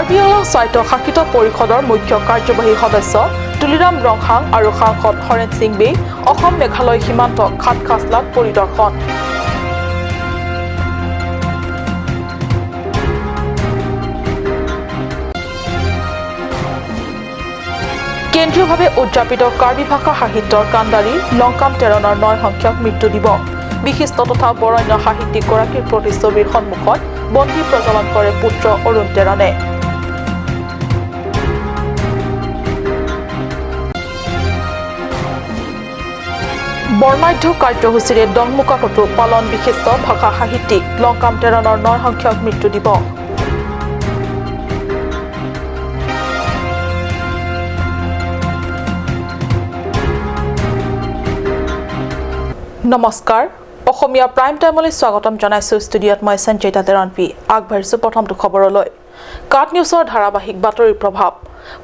কাৰ্বি আংলং স্বায়ত্ত শাসিত পৰিষদৰ মুখ্য কাৰ্যবাহী সদস্য তুলিৰাম ৰংহাং আৰু সাংসদ হৰেণ সিং বে অসম মেঘালয় সীমান্ত খাটখাছলাত পৰিদৰ্শন। কেন্দ্ৰীয়ভাৱে উদযাপিত কাৰ্বি ভাষা সাহিত্যৰ কাণ্ডাৰী লংকাম তেৰণৰ 9 সংখ্যক মৃত্যু দিৱস। বিশিষ্ট তথা বৰণ্য সাহিত্যিকগৰাকীৰ প্ৰতিচ্ছবিৰ সন্মুখত বন্তি প্ৰজ্বলন কৰে পুত্ৰ অৰুণ তেৰণে। বৰ্ণাঢ্য কাৰ্যসূচীৰে দংমুকাকতো পালন বিশিষ্ট ভাষা সাহিত্যিক লংকাম তেৰণৰ 9 সংখ্যক মৃত্যু দিৱস। নমস্কাৰ, অসমীয়া প্ৰাইম টাইমলৈ স্বাগতম জনাইছো। ষ্টুডিঅ'ত মই সঞ্জয় তাতেৰণপি আগবাঢ়িছো প্ৰথমটো খবৰলৈ। কাট নিউজৰ ধাৰাবাহিক বাতৰিৰ প্ৰভাৱ।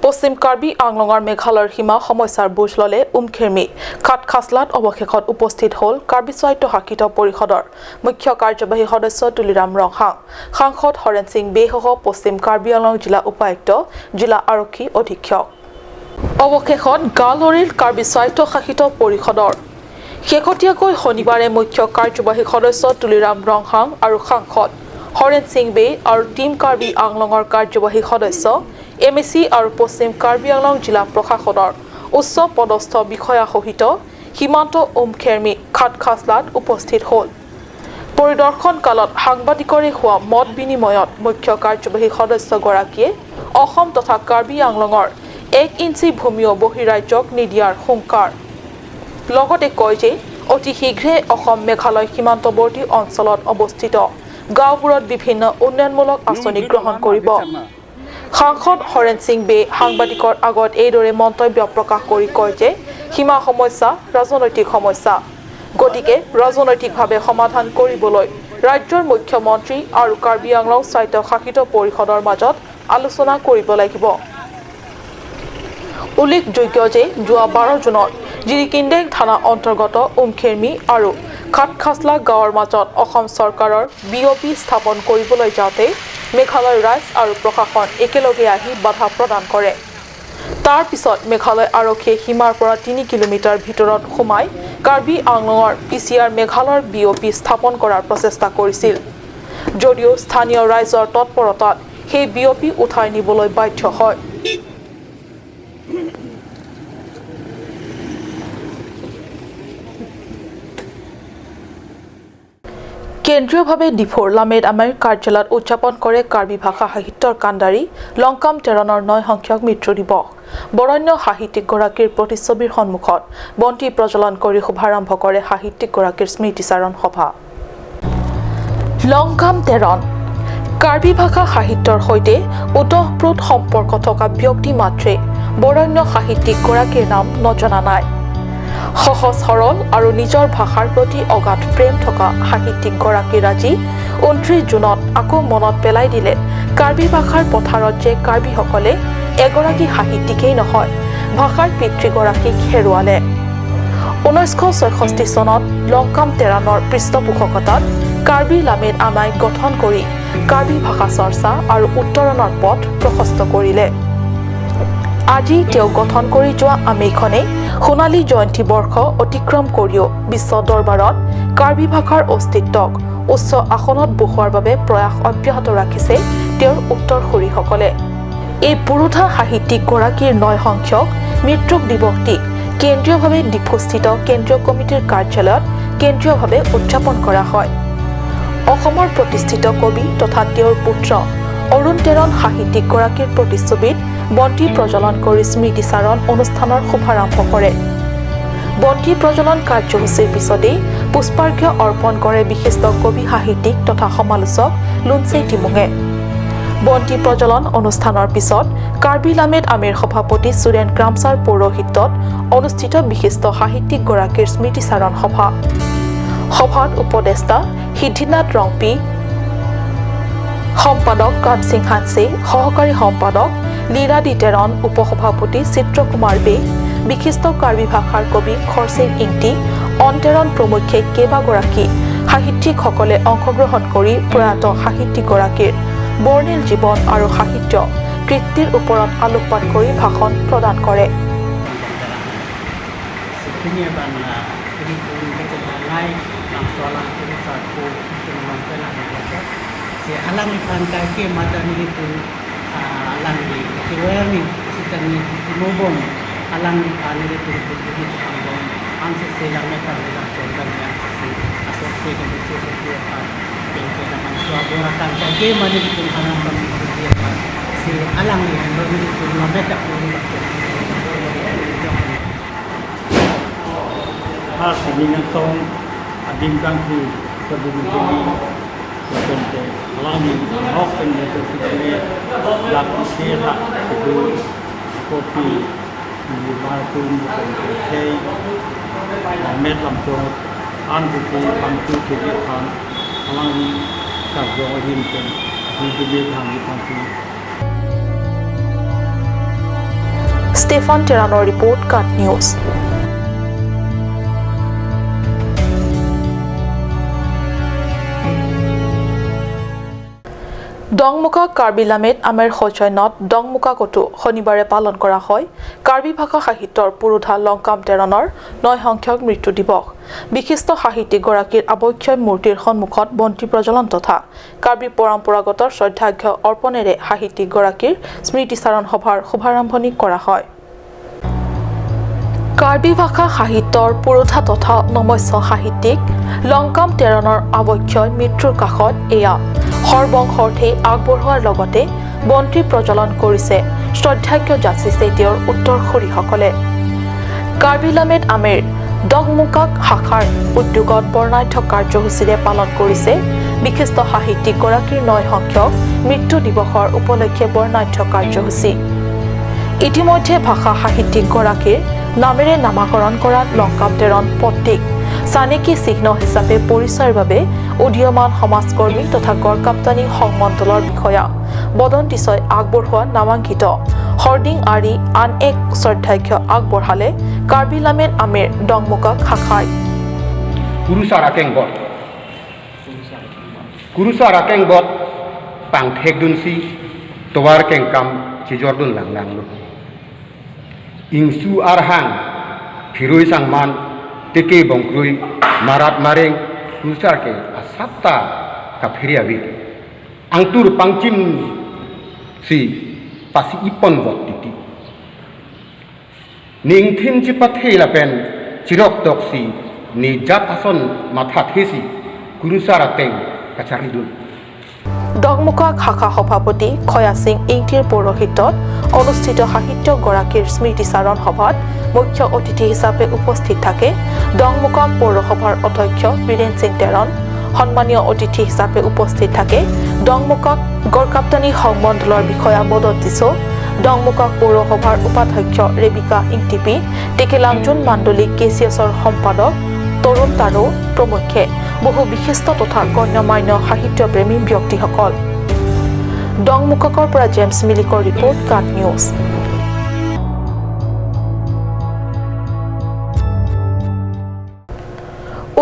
পশ্চিম কাৰ্বি আংলঙৰ মেঘালয়ৰ সীমা সমস্যাৰ বুজ ল'লে উমখেৰমি। খাটখাছলাত অৱশেষত উপস্থিত হ'ল কাৰ্বি স্বায়ত্ত শাসিত পৰিষদৰ মুখ্য কাৰ্যবাহী সদস্য তুলিৰাম ৰংহাং, সাংসদ হৰেণ সিং বেসহ পশ্চিম কাৰ্বি আংলং জিলা উপায়ুক্ত, জিলা আৰক্ষী অধীক্ষক। অৱশেষত গা লৰিল কাৰ্বি স্বায়ত্ত শাসিত পৰিষদৰ। শেহতীয়াকৈ শনিবাৰে মুখ্য কাৰ্যবাহী সদস্য তুলিৰাম ৰংহাং আৰু সাংসদ হৰেণ সিং বে আৰু টিম কাৰ্বি আংলঙৰ কাৰ্যবাহী সদস্য MAC আৰু পশ্চিম কাৰ্বি আংলং জিলা প্ৰশাসনৰ উচ্চ পদস্থ বিষয়া সহিত সীমান্ত উমখেৰমি খাটখাছলাত উপস্থিত হ'ল। পৰিদৰ্শন কালত সাংবাদিকৰে হোৱা মত বিনিময়ত মুখ্য কাৰ্যবাহী সদস্যগৰাকীয়ে অসম তথা কাৰ্বি আংলঙৰ 1 ইঞ্চি ভূমিও বহিৰাজ্যক নিদিয়াৰ হুংকাৰ লগতে কয় যে অতি শীঘ্ৰে অসম মেঘালয় সীমান্তৱৰ্তী অঞ্চলত অৱস্থিত গাঁওবোৰত বিভিন্ন উন্নয়নমূলক আঁচনি গ্ৰহণ কৰিব। সাংসদ হৰেণ সিং বে সাংবাদিকৰ আগত এইদৰে মন্তব্য প্ৰকাশ কৰি কয় যে সীমা সমস্যা ৰাজনৈতিক সমস্যা, গতিকে ৰাজনৈতিকভাৱে সমাধান কৰিবলৈ ৰাজ্যৰ মুখ্যমন্ত্ৰী আৰু কাৰ্বি আংলং স্বায়ত্ত শাসিত পৰিষদৰ মাজত আলোচনা কৰিব লাগিব। উল্লেখযোগ্য যে যোৱা 12 জুনত জিৰিকিন্দেং থানা অন্তৰ্গত উমখেৰমি আৰু খাটখাছলা গাঁৱৰ মাজত অসম চৰকাৰৰ BOP স্থাপন কৰিবলৈ যাওঁতে মেঘালয় ৰাইজ আৰু প্ৰশাসন একেলগে আহি বাধা প্ৰদান কৰে। তাৰ পিছত মেঘালয় আৰক্ষীয়ে সীমাৰ পৰা 3 কিলোমিটাৰ ভিতৰত সোমাই কাৰ্বি আংলঙৰ PCR মেঘালয়ৰ BOP স্থাপন কৰাৰ প্ৰচেষ্টা কৰিছিল। যদিও স্থানীয় ৰাইজৰ তৎপৰতাত সেই BOP উঠাই নিবলৈ বাধ্য হয়। কেন্দ্ৰীয়ভাৱে ডিফুৰ লামেড আমেৰ কাৰ্যালয়ত উদযাপন কৰে কাৰ্বি ভাষা সাহিত্যৰ কাণ্ডাৰী লংকাম তেৰণৰ 9 সংখ্যক মৃত্যু দিৱস। বৰণ্য সাহিত্যিকগৰাকীৰ প্ৰতিচ্ছবিৰ সন্মুখত বন্তি প্ৰজ্বলন কৰি শুভাৰম্ভ কৰে সাহিত্যিকগৰাকীৰ স্মৃতিচাৰণ সভা। লংকাম তেৰণ কাৰ্বি ভাষা সাহিত্যৰ সৈতে ওতঃপ্ৰোত সম্পৰ্ক থকা ব্যক্তি মাত্ৰে বৰণ্য সাহিত্যিকগৰাকীৰ নাম নজনা নাই। সহজ সৰল আৰু নিজৰ ভাষাৰ প্ৰতি অগাধ প্ৰেম থকা সাহিত্যিকগৰাকীৰ আজি 29 জুনত আকৌ মনত পেলাই দিলে কাৰ্বি ভাষাৰ পথাৰত যে কাৰ্বিসকলে এগৰাকী সাহিত্যিকেই নহয়, ভাষাৰ পিতৃগৰাকীক হেৰুৱালে। 1966 চনত লংকাম তেৰণৰ পৃষ্ঠপোষকতাত কাৰ্বি লামেড আমাই গঠন কৰি কাৰ্বি ভাষা চৰ্চা আৰু উত্তৰণৰ পথ প্ৰশস্ত কৰিলে। আজি তেওঁ গঠন কৰি যোৱা আমেইখনে সোণালী জয়ন্তী বৰ্ষ অতিক্ৰম কৰিও বিশ্ব দৰবাৰত কাৰ্বি ভাষাৰ অস্তিত্বক উচ্চ আসনত বহোৱাৰ বাবে প্ৰয়াস অব্যাহত ৰাখিছে তেওঁৰ উত্তৰসূৰীসকলে। এই পুৰুষা সাহিত্যিকগৰাকীৰ 9 সংখ্যক মৃত্যুক দিৱসটিক কেন্দ্ৰীয়ভাৱে ডিফুস্থিত কেন্দ্ৰীয় কমিটিৰ কাৰ্যালয়ত কেন্দ্ৰীয়ভাৱে উদযাপন কৰা হয়। অসমৰ প্ৰতিষ্ঠিত কবি তথা তেওঁৰ পুত্ৰ অৰুণ তেৰণ সাহিত্যিকগৰাকীৰ প্ৰতিচ্ছবিত বন্তি প্ৰজ্বলন কৰি স্মৃতিচাৰণ অনুষ্ঠানৰ শুভাৰম্ভ কৰে। বন্তি প্ৰজ্বলন কাৰ্যসূচীৰ পিছতেই পুষ্পাৰ্ঘ্য অৰ্পণ কৰে বিশিষ্ট কবি সাহিত্যিক তথা সমালোচক লুনচে টিমুঙে। বন্তি প্ৰজ্বলন অনুষ্ঠানৰ পিছত কাৰ্বি লামেড আমেৰ সভাপতি সুৰেন ক্ৰামছাৰ পৌৰোহিত্যত অনুষ্ঠিত বিশিষ্ট সাহিত্যিকগৰাকীৰ স্মৃতিচাৰণ সভা। সভাত উপদেষ্টা সিদ্ধিনাথ ৰংপি, সম্পাদক কামসিং হানছে, সহকাৰী সম্পাদক লীৰাদি তেৰণ, উপসভাপতি চিত্ৰকুমাৰ বে, বিশিষ্ট কাৰ্বি ভাষাৰ কবি খৰচিং ইংটি, অন্তেৰণ প্ৰমুখ্যে কেইবাগৰাকী সাহিত্যিকসকলে অংশগ্ৰহণ কৰি প্ৰয়াত সাহিত্যিকগৰাকীৰ বৰ্ণিল জীৱন আৰু সাহিত্য কৃতিৰ ওপৰত আলোকপাত কৰি ভাষণ প্ৰদান কৰে। Alang ikan kaki mata ni itu alang ni kira ni kita ni mobong alang ikan ni itu betul ambon ansur selang mereka dalam program yang asal selang itu berbuat yang kita manusia borakan kaki mana itu alang berbuat si alang ni berbuat itu mereka berbuat hal sebenarnya tong adim kangku berbuat ini Bente lagi hoken itu sini lagi sihak itu kopi di Martum bente teh met langsung antu antu kegiatan lagi kerja himpen kegiatan di panti. Stefan Terano report Cut News. ডংমুকা Karbi লামেট Amer সজয়নত ডংমুকা কটো শনিবাৰে পালন কৰা হয় কাৰ্বি ভাষা সাহিত্যৰ পুৰোধা লংকাম তেৰণৰ 9 সংখ্যক মৃত্যু দিৱস বিশিষ্ট সাহিত্যিকগৰাকীৰ আৱক্ষয় মূৰ্তিৰ সন্মুখত বন্তি প্ৰজ্বলন তথা কাৰ্বি পৰম্পৰাগত শ্ৰদ্ধাৰ্ঘ্য অৰ্পণেৰে সাহিত্যিকগৰাকীৰ স্মৃতিচাৰণ সভাৰ শুভাৰম্ভণি কৰা হয় কাৰ্বি ভাষা সাহিত্যৰ পুৰোধা তথা নমস্য সাহিত্যিক লংকাম তেৰণৰ আৱক্ষয় মৃত্যুৰ কাষত এয়া সৰ্বংশৰ্থে আগবঢ়োৱাৰ লগতে বন্তি প্ৰজ্বলন কৰিছে শ্ৰদ্ধাৰ্ঘ্য যাচিছে তেওঁৰ উত্তৰসূৰীসকলে কাৰ্বি লামেট আমেৰ ডংমুকাক শাখাৰ উদ্যোগত বৰ্ণাঢ্য কাৰ্যসূচীৰে পালন কৰিছে বিশিষ্ট সাহিত্যিকগৰাকীৰ 9 সংখ্যক মৃত্যু দিৱসৰ উপলক্ষে বৰ্ণাঢ্য কাৰ্যসূচী ইতিমধ্যে ভাষা সাহিত্যিকগৰাকীৰ নামেৰে নামাকৰণ কৰা লংকাম তেৰণ পত্ৰিক চানেকি চিহ্ন হিচাপে পৰিচয়ৰ বাবে উদীয়মান সমাজকৰ্মী তথা গড়কাপ্তানী সংমণ্ডলৰ বিষয়া বদন্তিছয় আগবঢ়োৱা নামাংকিত হৰ্ডিং আৰি আন এক শ্ৰদ্ধাৰ্ঘ্য আগবঢ়ালে কাৰ্বি লামেট আমেৰ ডংমুকাক শাখাই Kurusara kengbot pang thekdunsi towar kengkam chijordun langlanglu ingsu arhang phirui sangman teke bongkrui marat mareng kurusar ke asapta kaphiriawi angtur pangchim si pasi ipon bot titi ningthin chipathe lapen chirok toksi ni jat ason matha thesi kurusara teng kacharidun ডংমুকাক শাখা সভাপতি খয়া সিং ইংটিৰ পৌৰহিত্যত অনুষ্ঠিত সাহিত্যগৰাকীৰ স্মৃতিচাৰণ সভাত মুখ্য অতিথি হিচাপে উপস্থিত থাকে ডংমুকাক পৌৰসভাৰ অধ্যক্ষ বীৰেন সিং তেৰণ সন্মানীয় অতিথি হিচাপে উপস্থিত থাকে ডংমুকাক গড়কাপ্তানী সংমণ্ডলৰ বিষয়া বদন্তিছো ডংমুকাক পৌৰসভাৰ উপাধ্যক্ষ ৰেবিকা ইংটিপি টেকেলাংজুন মাণ্ডলিক কেচিএছৰ সম্পাদক তৰুণ তাৰো প্ৰমুখ্যে বহু বিশিষ্ট তথা গণ্যমান্য সাহিত্যপ্ৰেমী ব্যক্তিসকল ডংমুকাকৰ পৰা জেমছ মিলিকৰ ৰিপৰ্ট কাট নিউজ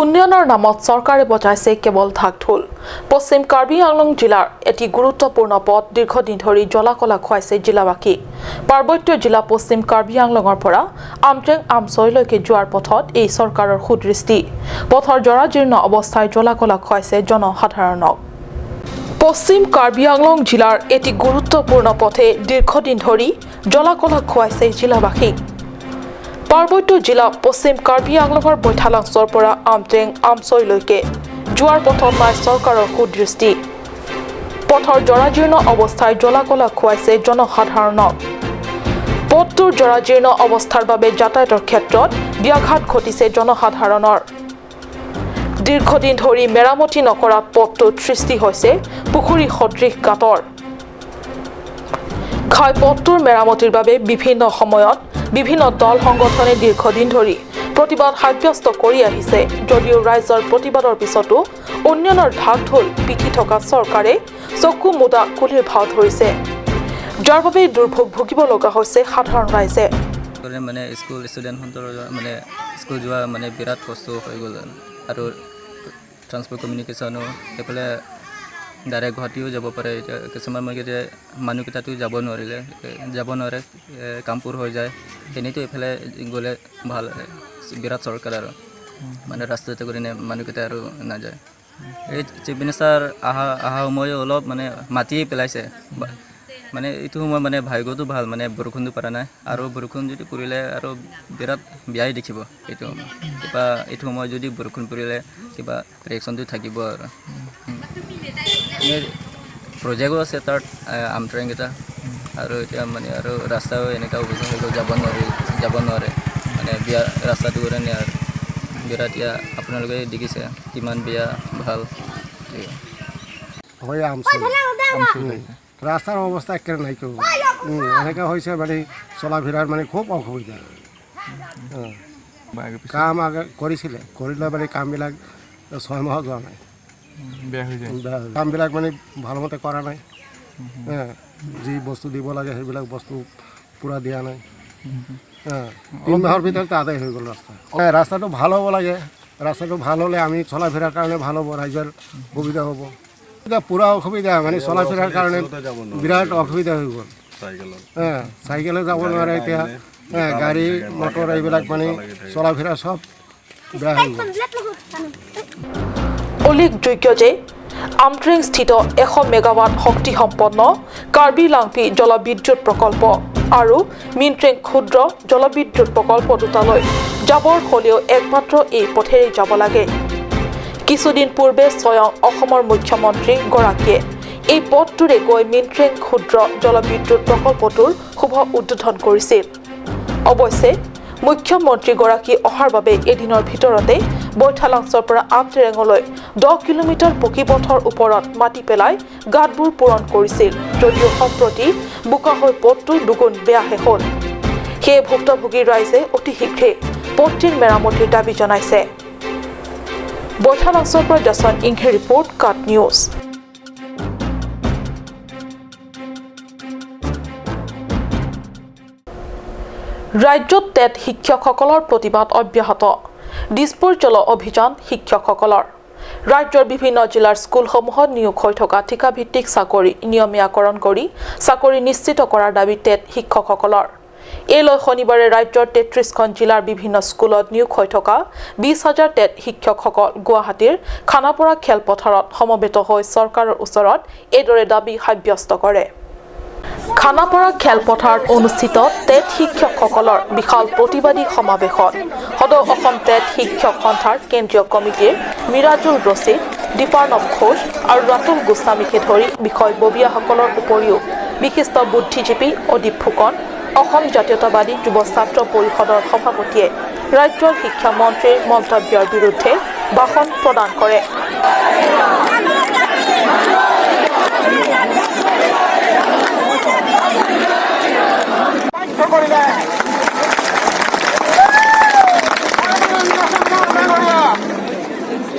উন্নয়নৰ নামত চৰকাৰে বজাইছে কেৱল ঢাকঢোল পশ্চিম কাৰ্বি আংলং জিলাৰ এটি গুৰুত্বপূৰ্ণ পথ দীৰ্ঘদিন ধৰি জ্বলাকলা খুৱাইছে জিলাবাসী পাৰ্বত্য জিলা পশ্চিম কাৰ্বি আংলঙৰ পৰা আমট্ৰেং আমচৈলৈকে যোৱাৰ পথত এই চৰকাৰৰ সুদৃষ্টি পথৰ জৰাজীৰ্ণ অৱস্থাই জ্বলাকলা খুৱাইছে জনসাধাৰণক পশ্চিম কাৰ্বি আংলং জিলাৰ এটি গুৰুত্বপূৰ্ণ পথে দীৰ্ঘদিন ধৰি জ্বলাকলা খুৱাইছে জিলাবাসীক পাৰ্বত্য জিলা পশ্চিম কাৰ্বি আংলঙৰ বৈঠালাংচৰ পৰা আমট্ৰেং আমচৈলৈকে যোৱাৰ পথত নাই চৰকাৰৰ সুদৃষ্টি পথৰ জৰাজীৰ্ণ অৱস্থাই জ্বলাকলা খুৱাইছে জনসাধাৰণক পথটোৰ জৰাজীৰ্ণ অৱস্থাৰ বাবে যাতায়াতৰ ক্ষেত্ৰত ব্যাঘাত ঘটিছে জনসাধাৰণৰ দীৰ্ঘদিন ধৰি মেৰামতি নকৰা পথটোত সৃষ্টি হৈছে পুখুৰী সদৃশ গাঁতৰ ঘাই পথটোৰ মেৰামতিৰ বাবে বিভিন্ন সময়ত বিভিন্ন দল সংগঠনে দীৰ্ঘদিন ধৰি প্ৰতিবাদ সাব্যস্ত কৰি আহিছে যদিও ৰাইজৰ প্ৰতিবাদৰ পিছতো উন্নয়নৰ ঢাকঢোল পিঠি থকা চৰকাৰে চকু মুদা কুলিৰ ভাও ধৰিছে যাৰ বাবে দুৰ্ভোগ ভুগিব লগা হৈছে সাধাৰণ ৰাইজে মানে স্কুল ষ্টুডেণ্টহঁতৰ মানে স্কুল যোৱা মানে বিৰাট কষ্ট হৈ গ'ল আৰু ট্ৰান্সপৰ্ট কমিউনিকেশ্যনো এইফালে ডাইৰেক্ট গুৱাহাটীও যাব পাৰে এতিয়া কিছুমান মানুহকেইটাতো যাব নোৱাৰে কামপুৰ হৈ যায় তেনেতো এইফালে গ'লে ভাল বিৰাট চৰকাৰ আৰু মানে ৰাস্তাতে কৰি মানুহকেইটা আৰু নাযায় এই চিফ মিনিষ্টাৰ অহা সময় অলপ মানে মাতি পেলাইছে মানে এইটো সময় মানে ভাগ্যটো ভাল মানে বৰষুণটো পৰা নাই আৰু বৰষুণ যদি পৰিলে আৰু বিৰাট বেয়াই দেখিব এইটো কিবা এইটো সময় যদি বৰষুণ পৰিলে কিবা ৰিয়েকশ্যনটো থাকিব আৰু প্ৰজেক্টো আছে তাত আমট্ৰেংকেইটা আৰু এতিয়া মানে আৰু ৰাস্তাও এনেকুৱা অৱস্থা হৈ গ'ল যাব নোৱাৰে মানে বেয়া ৰাস্তাটো কাৰণে আৰু বিৰাট এতিয়া আপোনালোকে দেখিছে কিমান বেয়া ভাল হয় রাস্তার অবস্থা একেবারে নাই কেউ এনেকা হয়েছে মানে চলাফেরার মানে খুব অসুবিধা কাম আগে কৰিছিলে কৰিলে মানে কামবিলাক 6 মাহ যোৱা নাই কামবিলাক মানে ভালমতে কৰা নাই যি বস্তু দিব লাগে সেইবিলাক বস্তু পুৰা দিয়া নাই 3 মাহৰ ভিতৰতে আদায় হৈ গ'ল ৰাস্তাটো ভাল হ'ব লাগে ৰাস্তাটো ভাল হ'লে আমি চলাফেৰাৰ কাৰণে ভাল হ'ব ৰাইজৰ সুবিধা হ'ব এটা পুৰা অসুবিধা মানে চলাফেৰাৰ কাৰণে বিৰাট অসুবিধা হয়ে গেল সাইকেলে যাব নোৱাৰে এতিয়া গাড়ী মটৰ এইবিলাক মানে চলাফেৰা সব বেয়া হৈ গ'ল উল্লেখযোগ্য যে আমট্ৰেং স্থিত 100 মেগাৱাট শক্তি সম্পন্ন কাৰ্বি লাংপি জলবিদ্যুৎ প্ৰকল্প আৰু মিনট্ৰেং ক্ষুদ্ৰ জলবিদ্যুৎ প্ৰকল্প দুটালৈ যাবৰ হ'লেও একমাত্ৰ এই পথেৰে যাব লাগে কিছুদিন পূৰ্বে স্বয়ং অসমৰ মুখ্যমন্ত্ৰী গৰাকীয়ে এই পথটোৰে গৈ মিনট্ৰেং ক্ষুদ্ৰ জলবিদ্যুৎ প্ৰকল্পটোৰ শুভ উদ্বোধন কৰিছিল অৱশ্যে মুখ্যমন্ত্ৰী গৰাকী অহাৰ বাবে এদিনৰ ভিতৰতে বৈঠালাংছৰ পৰা আমট্ৰেঙলৈ 10 কিলোমিটাৰ পকী পথৰ ওপৰত মাটি পেলাই গাঁতবোৰ পূৰণ কৰিছিল যদিও সম্প্ৰতি বোকা হৈ পথটো দুগুণ বেয়াহে হ'ল সেয়ে ভুক্তভোগী ৰাইজে অতি শীঘ্ৰে পথটিৰ মেৰামতিৰ দাবী জনাইছে বৈঠালাংছৰ পৰা দৰ্শন ইংঘে ৰিপৰ্ট কাট নিউজ ৰাজ্যত টেট শিক্ষকসকলৰ প্ৰতিবাদ অব্যাহত দিছপুৰ জল অভিযান শিক্ষকসকলৰ ৰাজ্যৰ বিভিন্ন জিলাৰ স্কুলসমূহত নিয়োগ হৈ থকা ঠিকাভিত্তিক চাকৰি নিয়মীয়াকৰণ কৰি চাকৰি নিশ্চিত কৰাৰ দাবী টেট শিক্ষকসকলৰ এই লৈ শনিবাৰে ৰাজ্যৰ 33খন জিলাৰ বিভিন্ন স্কুলত নিয়োগ হৈ থকা 20,000 টেট শিক্ষকসকল গুৱাহাটীৰ খানাপাৰা খেলপথাৰত সমবেত হৈ চৰকাৰৰ ওচৰত এইদৰে দাবী সাব্যস্ত কৰে খানাপাৰা খেলপথাৰত অনুষ্ঠিত টেট শিক্ষকসকলৰ বিশাল প্ৰতিবাদী সমাৱেশত সদৌ অসম টেট শিক্ষক সন্থাৰ কেন্দ্ৰীয় কমিটিৰ মিৰাজুল ৰছিদ দীপাৰ্ণৱ ঘোষ আৰু ৰাতুল গোস্বামীকে ধৰি বিষয়ববীয়াসকলৰ উপৰিও বিশিষ্ট বুদ্ধিজীৱী অদীপ ফুকন অসম জাতীয়তাবাদী যুৱ ছাত্ৰ পৰিষদৰ সভাপতিয়ে ৰাজ্যৰ শিক্ষা মন্ত্ৰীৰ মন্তব্যৰ বিৰুদ্ধে ভাষণ প্ৰদান কৰে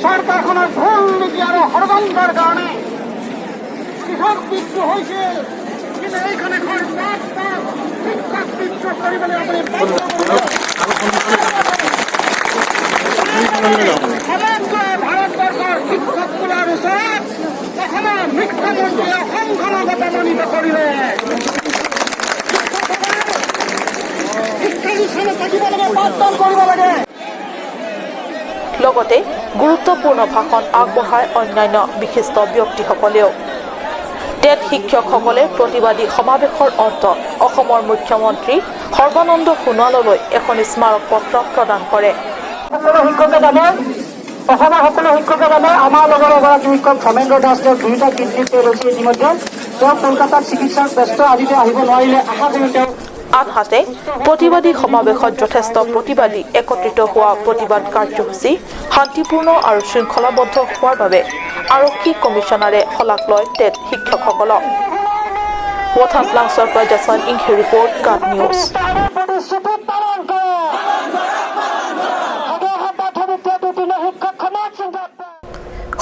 সৰকাৰখনৰ ভুল নীতি আৰু ষড়যন্ত্ৰৰ কাৰণে কৃষক মৃত্যু হৈছে কিন্তু এইখনে শিক্ষক মৃত্যু কৰিবলৈ আপুনি ভাৰতবৰ্ষৰ শিক্ষকসকলৰ ওচৰত অসমৰ মুখ্যমন্ত্ৰীয়ে অসংখ্যক অপমানিত কৰিলে শিক্ষানুষ্ঠানত থাকিব লাগে পাঠদান কৰিব লাগে লগতে গুৰুত্বপূৰ্ণ ভাষণ আগবঢ়ায় অন্যান্য বিশিষ্ট ব্যক্তিসকলেও টেট শিক্ষকসকলে প্ৰতিবাদী সমাৱেশৰ অন্তত অসমৰ মুখ্যমন্ত্ৰী সৰ্বানন্দ সোণোৱাললৈ এখন স্মাৰক পত্ৰ প্ৰদান কৰে সকলো শিক্ষকে জানে অসমৰ সকলো শিক্ষকে জানে আমাৰ লগৰ এগৰাকী শিক্ষক ধৰ্মেন্দ্ৰ দাস তেওঁ 2টা কিডনী ফেইল হৈছে ইতিমধ্যে তেওঁ কলকাতাত চিকিৎসাত ব্যস্ত আজিতে আহিব নোৱাৰিলে আশা কৰোঁ তেওঁ আনহাতে প্ৰতিবাদী সমাৱেশত যথেষ্ট প্ৰতিবাদী একত্ৰিত হোৱা প্ৰতিবাদ কাৰ্যসূচী শান্তিপূৰ্ণ আৰু শৃংখলাবদ্ধ হোৱাৰ বাবে আৰক্ষী কমিছনাৰে শলাগ লয় টেট শিক্ষকসকলক বৈঠালাংছৰ পৰা দৰ্শন ইংঘে ৰিপৰ্ট কাট নিউজ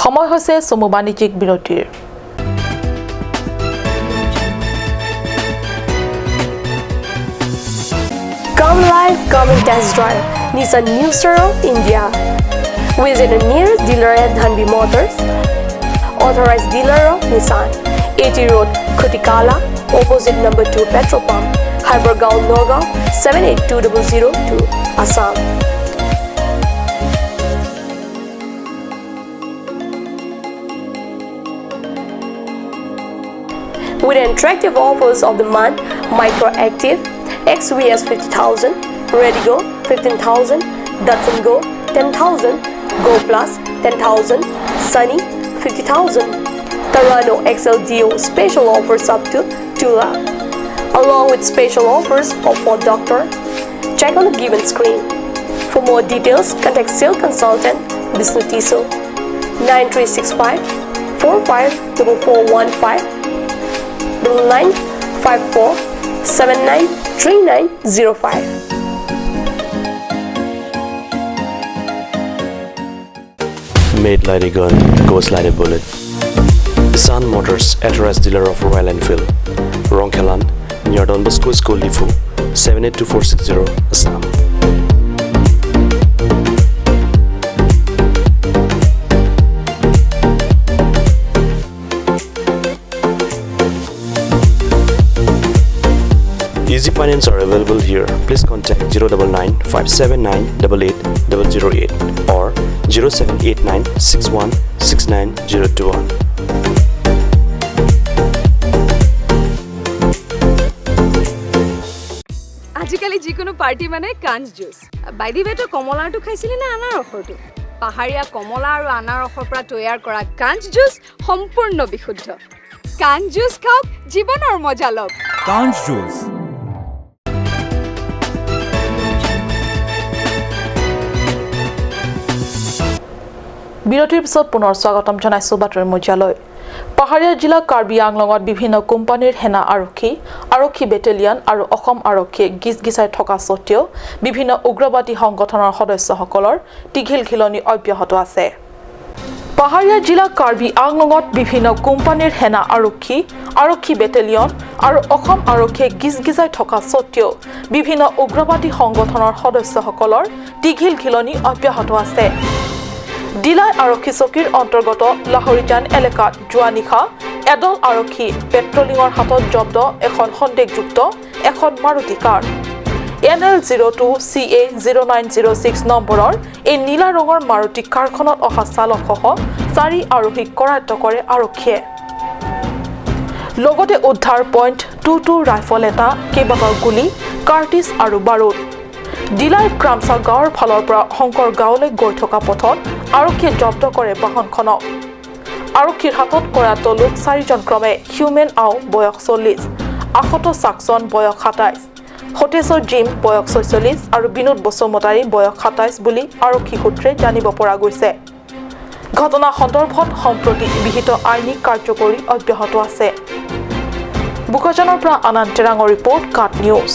সময় হৈছে চমু বাণিজ্যিক বিৰতিৰ Come live, come and test drive Nissan New Star India. Visit a nearest dealer at Dhanbi Motors authorized dealer of Nissan, 80 Road, Kutikala, opposite number 2 petrol pump, Hypergaon, Nagaon, 78200 Assam. With attractive offers of the month, Microactive, XVS 50,000, Redigo 15,000, Datsun Go 10,000, Go Plus 10,000, Sunny 50,000. Tarano XLDO special offers up to 2 lakh, along with special offers of Ford Doctor. Check on the given screen. For more details, contact sales consultant Vishnu Tiso 9365 454415 954 793905. Made like a gun, goes like a bullet. Sun Motors, authorized dealer of Royal Enfield, Rongkelan, near Don Bosco School Lifu, 782460, Assam. Easy finance are available here. Please contact 099 579 88008 or 0789 61 69021. আজিকালি যিকোনো party মানে কাঞ্চ juice. বাইদি বেটো কমলাটো খাইছিলি না আনাৰসৰটো? পাহাৰীয়া কমলা আৰু আনাৰসৰ পৰা তৈয়াৰ কৰা কাঞ্চ জুচ সম্পূৰ্ণ বিশুদ্ধ। কাঞ্চ জুচ খাওক, জীৱনৰ মজা লওক। কাঞ্চ জুচ। বিৰতিৰ পিছত পুনৰ স্বাগতম জনাইছো বাতৰিৰ মজিয়ালৈ। পাহাৰীয়া জিলা কাৰ্বি আংলঙত বিভিন্ন কোম্পানীৰ সেনা আৰক্ষী বেটেলিয়ন আৰু অসম আৰক্ষীয়ে গিজগিচাই থকা স্বত্তেও বিভিন্ন উগ্ৰবাদী সংগঠনৰ সদস্যসকলৰ টিঘিলঘিলনি অব্যাহত আছে। পাহাৰীয়া জিলা কাৰ্বি আংলঙত বিভিন্ন কোম্পানীৰ সেনা আৰক্ষী বেটেলিয়ন আৰু অসম আৰক্ষীয়ে গিজগিচাই থকা স্বত্তেও বিভিন্ন উগ্ৰবাদী সংগঠনৰ সদস্যসকলৰ টিঘিলঘিলনি অব্যাহত আছে। ডিলাই আৰক্ষী চকীৰ অন্তৰ্গত লাহৰিজান এলেকাত যোৱা নিশা এদল আৰক্ষী পেট্ৰলিঙৰ হাতত জব্দ এখন সন্দেহযুক্ত এখন মাৰুতি কাৰ। NL02 CA 0906 নম্বৰৰ এই নীলা ৰঙৰ মাৰুতি কাৰখনত অহা চালকসহ 4 আৰোহীক কৰায়ত্ব কৰে আৰক্ষীয়ে। লগতে উদ্ধাৰ .22 ৰাইফল এটা, কেইবাটাও গুলী, কাৰ্টিজ আৰু বাৰুদ। ডিলাই ক্ৰামচা গাঁৱৰ ফালৰ পৰা শংকৰ গাঁৱলৈ গৈ থকা পথত আৰক্ষীয়ে জব্দ কৰে বাহনখনক। আৰক্ষীৰ হাতত কৰায়ত্ব লোক 4জন ক্ৰমে হিউমেন আও বয়স 40, আশত চাকচন বয়স 27, সতেশ্বৰ জিম বয়স 46 আৰু বিনোদ বসুমতাৰী বয়স 27 বুলি আৰক্ষী সূত্ৰে জানিব পৰা গৈছে। ঘটনা সন্দৰ্ভত সম্প্ৰতি বিহিত আইনী কাৰ্যকৰী অব্যাহত আছে। বুকাজানৰ পৰা আনন্দ টেৰাঙৰ ৰিপৰ্ট, কাট নিউজ।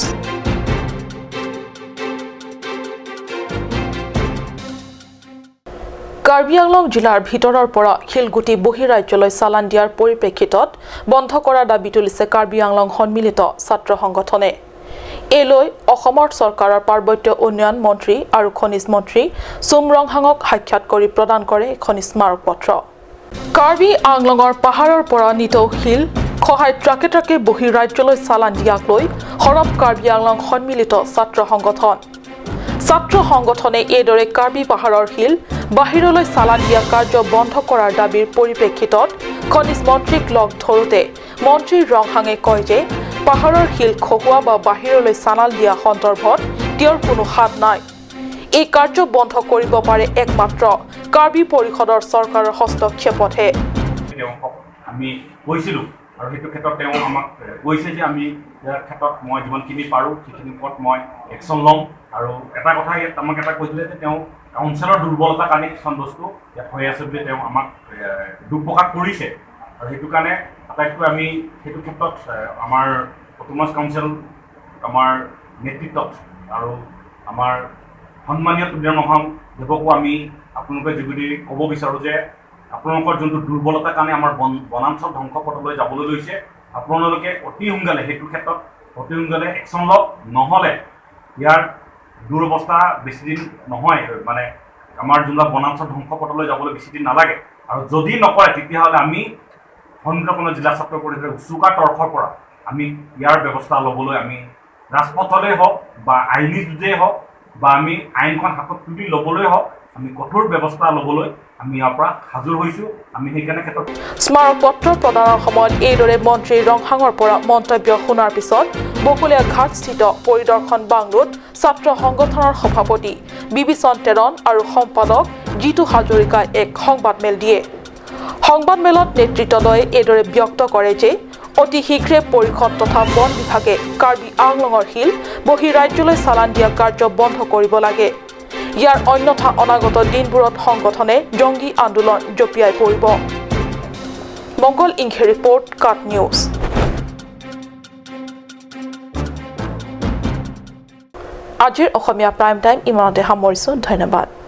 কাৰ্বি আংলং জিলাৰ ভিতৰৰ পৰা শিলগুটি বহিৰাজ্যলৈ চালান দিয়াৰ পৰিপ্ৰেক্ষিতত বন্ধ কৰাৰ দাবী তুলিছে কাৰ্বি আংলং সন্মিলিত ছাত্ৰ সংগঠনে। এই লৈ অসমৰ চৰকাৰৰ পাৰ্বত্য উন্নয়ন মন্ত্ৰী আৰু খনিজ মন্ত্ৰী চুমৰংহাঙক সাক্ষাৎ কৰি প্ৰদান কৰে এখন স্মাৰক পত্ৰ। কাৰ্বি আংলঙৰ পাহাৰৰ পৰা নিতৌ শিল খহাই ট্ৰাকে ট্ৰাকে বহিৰাজ্যলৈ চালান দিয়াক লৈ সৰব কাৰ্বি আংলং সন্মিলিত ছাত্ৰ সংগঠন। ছাত্ৰ সংগঠনে এইদৰে কাৰ্বি পাহাৰৰ শিল বাহিৰলৈ চালান দিয়া কাৰ্য বন্ধ কৰাৰ দাবীৰ পৰিপ্ৰেক্ষিতত খনিজ মন্ত্ৰীক লগ ধৰোতে মন্ত্ৰী ৰংহাঙে কয় যে পাহাৰৰ শিল খহোৱা বা বাহিৰলৈ চালান দিয়া সন্দৰ্ভত তেওঁৰ কোনো হাত নাই। এই কাৰ্য বন্ধ কৰিব পাৰে একমাত্ৰ কাৰ্বি পৰিষদৰ চৰকাৰৰ হস্তক্ষেপতহে। আমি কৈছিলোঁ আৰু সেইটো ক্ষেত্ৰত তেওঁ আমাক কৈছে যে আমি ইয়াৰ ক্ষেত্ৰত মই যিমানখিনি পাৰোঁ সেইখিনি ওপৰত মই একশ্যন ল'ম। আৰু এটা কথা ইয়াত আমাক এটা কৈছিলে যে তেওঁ কাউন্সিলৰ দুৰ্বলতাৰ কাৰণে কিছুমান বস্তু ইয়াত হৈ আছে বুলি তেওঁ আমাক দুখ প্ৰকাশ কৰিছে। আৰু সেইটো কাৰণে আটাইতকৈ আমি সেইটো ক্ষেত্ৰত আমাৰ অটোনমাছ কাউন্সিল আমাৰ নেতৃত্বত আৰু আমাৰ সন্মানীয় তুল্যমহাম দেৱকো আমি আপোনালোকে যোগেদি ক'ব বিচাৰোঁ যে আপোনালোকৰ যোনটো দুৰ্বলতাৰ কাৰণে আমাৰ বনাঞ্চল ধ্বংস পথলৈ যাবলৈ লৈছে, আপোনালোকে অতি সোনকালে সেইটো ক্ষেত্ৰত অতি সোনকালে একশ্যন লওক। নহ'লে ইয়াৰ দুৰৱস্থা বেছিদিন নহয়, মানে আমাৰ যোনবিলাক বনাঞ্চল ধ্বংস পথলৈ যাবলৈ বেছিদিন নালাগে আৰু যদি নকৰে তেতিয়াহ'লে আমি সন্নিকৰ্ণ জিলা ছাত্ৰ পৰিষদৰ উচুকা তৰফৰ পৰা আমি ইয়াৰ ব্যৱস্থা ল'বলৈ আমি ৰাজপথলৈ হওক বা আইনী যুঁজেই হওক বা আমি আইনখন হাতত তুলি ল'বলৈ হওক আমি কঠোৰ ব্যৱস্থা ল'বলৈ আমি ইয়াৰ পৰা সাজু হৈছোঁ আমি সেইকাৰণে ক্ষেত্ৰত স্মাৰক পত্ৰ প্ৰদানৰ সময়ত এইদৰে মন্ত্ৰী ৰংহাঙৰ পৰা মন্তব্য শুনাৰ পিছত বকুলীয়া ঘাটস্থিত পৰিদৰ্শন বাংলোত ছাত্ৰ সংগঠনৰ সভাপতি বিবিচন তেৰণ আৰু সম্পাদক জিতু হাজৰিকাই এক সংবাদমেল দিয়ে সংবাদমেলত নেতৃত্বদয়ে এইদৰে ব্যক্ত কৰে যে অতি শীঘ্ৰে পৰিষদ তথা বন বিভাগে কাৰ্বি আংলঙৰ শিল বহিৰাজ্যলৈ চালান দিয়া কাৰ্য বন্ধ কৰিব লাগে ইয়াৰ অন্যথা অনাগত দিনবোৰত সংগঠনে জংগী আন্দোলন জপিয়াই পৰিব মংগল ইংঘে ৰিপৰ্ট কাট নিউজ আজিৰ অসমীয়া প্ৰাইম টাইম ইমানতে সামৰিছোঁ ধন্যবাদ